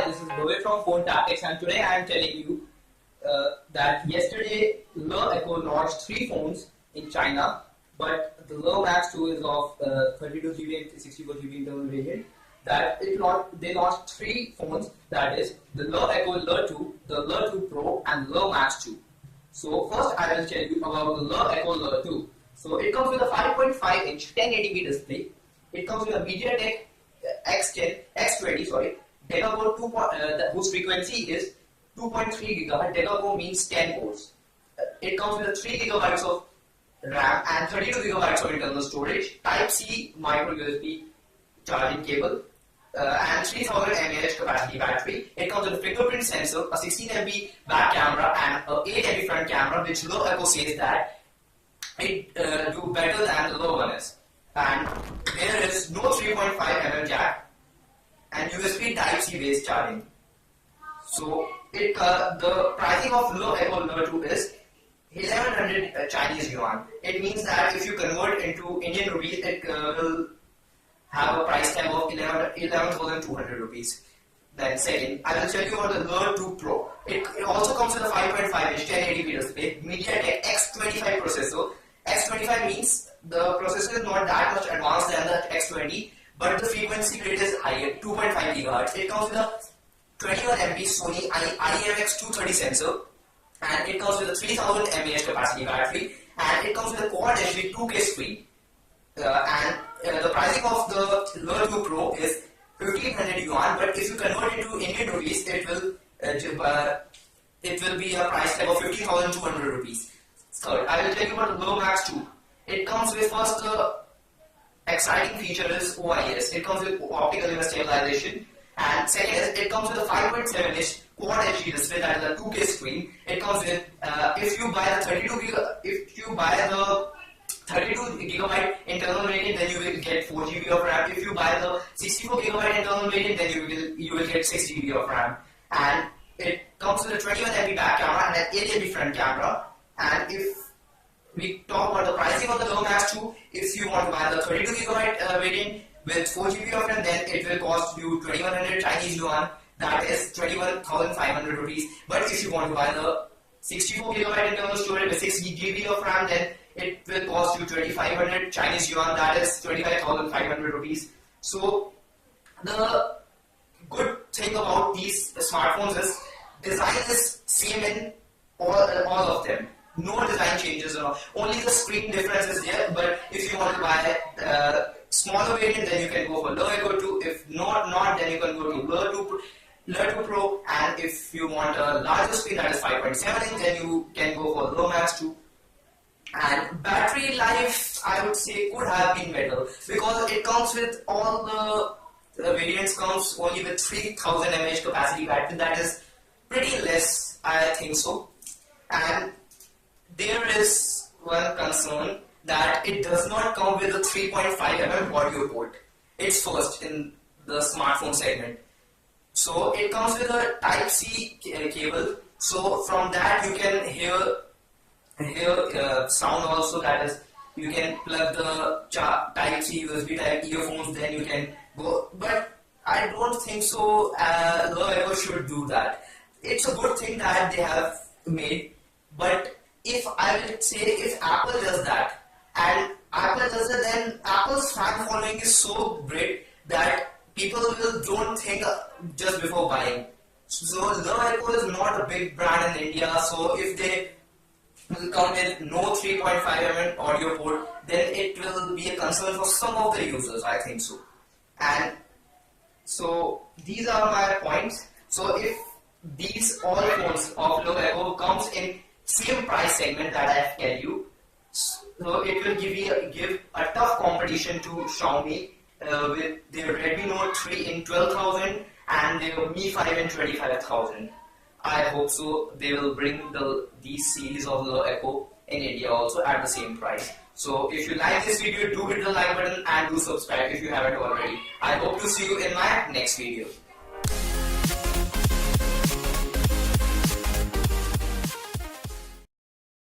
Hi, this is Bhavit from Phone Tactics, and today I am telling you that yesterday Le Echo launched 3 phones in China, but the Le Max 2 is of 32 GB and 64 GB internal variant. They launched 3 phones, that is the Le Echo Le 2, the Le 2 Pro, and Le Max 2. So first I will tell you about the Le Echo Le 2. So it comes with a 5.5-inch 1080p display. It comes with a MediaTek X20, Decacore 2, whose frequency is 2.3 GHz. Decacore means 10 cores. It comes with a 3 GB of RAM and 32 GB of internal storage, Type-C micro USB charging cable, and 3000 mAh capacity battery. It comes with a fingerprint sensor, a 16 MP back camera, and a 8 MP front camera, which Le Echo says that it do better than the low one is. And there is no 3.5mm jack and USB Type-C based charging. So the pricing of Le Echo Le 2 is 1100 Chinese yuan. It means that if you convert into Indian rupees, it will have a price tag of 11,200 rupees. Then second, I will tell you about the Le 2 Pro. It also comes with a 5.5-inch 1080p display, MediaTek X25 processor. X25 means the processor is not that much advanced than the X20, but the frequency rate is higher, 2.5 GHz. It comes with a 21 MP Sony IMX230 sensor, and it comes with a 3000 mAh capacity battery, and it comes with a Quad HD 2K screen. The pricing of the Le 2 Pro is 1500 yuan, but if you convert it to Indian rupees, it will be a price tag of 15,200 rupees. Third, I will tell you about the Le Max 2. It comes with first exciting feature is OIS. It comes with optical image stabilization, and second is it comes with a 5.7-inch Quad HD display, that is a 2K screen. It comes with if you buy the 32 GB internal variant, then you will get 4 GB of RAM. If you buy the 64 GB internal variant, then you will get 6 GB of RAM. And it comes with a 21 MP back camera and an 8 MP front camera. And if we talk about the pricing of the Le Max 2, if you want to buy the 32 GB variant with 4 GB of RAM, then it will cost you 2100 Chinese yuan, that is 21,500 rupees. But if you want to buy the 64 GB internal storage with 6 GB of RAM, then it will cost you 2500 Chinese yuan, that is 25,500 rupees. So the good thing about these smartphones is design is same in all of them. No design changes at all. Only the screen difference is there. But if you want to buy smaller variant, then you can go for Le Echo 2. If not, then you can go to Le 2 Pro. And if you want a larger screen, that is 5.7 inch, then you can go for Le Max 2. And battery life, I would say, could have been better, because it comes with all the variants comes only with 3000 mAh capacity battery. That is pretty less, I think so. And there is one concern that it does not come with a 3.5mm audio port. It's first in the smartphone segment. So it comes with a Type-C cable. So from that you can hear sound also. That is, you can plug the Type-C USB type earphones, then you can go. But I don't think so. Le Echo should do that. It's a good thing that they have made, but if Apple does that, and Apple does it, then Apple's fan following is so great that people don't think just before buying. So Le Echo is not a big brand in India, so if they will come with no 3.5mm audio port, then it will be a concern for some of the users, I think so. And so these are my points. So if these all phones of Le Echo comes in same price segment that I have tell you, so it will give a tough competition to Xiaomi with their Redmi Note 3 in 12,000 and their Mi 5 in 25,000. I hope so they will bring these series of Le Echo in India also at the same price. So if you like this video, do hit the like button and do subscribe if you haven't already. I hope to see you in my next video.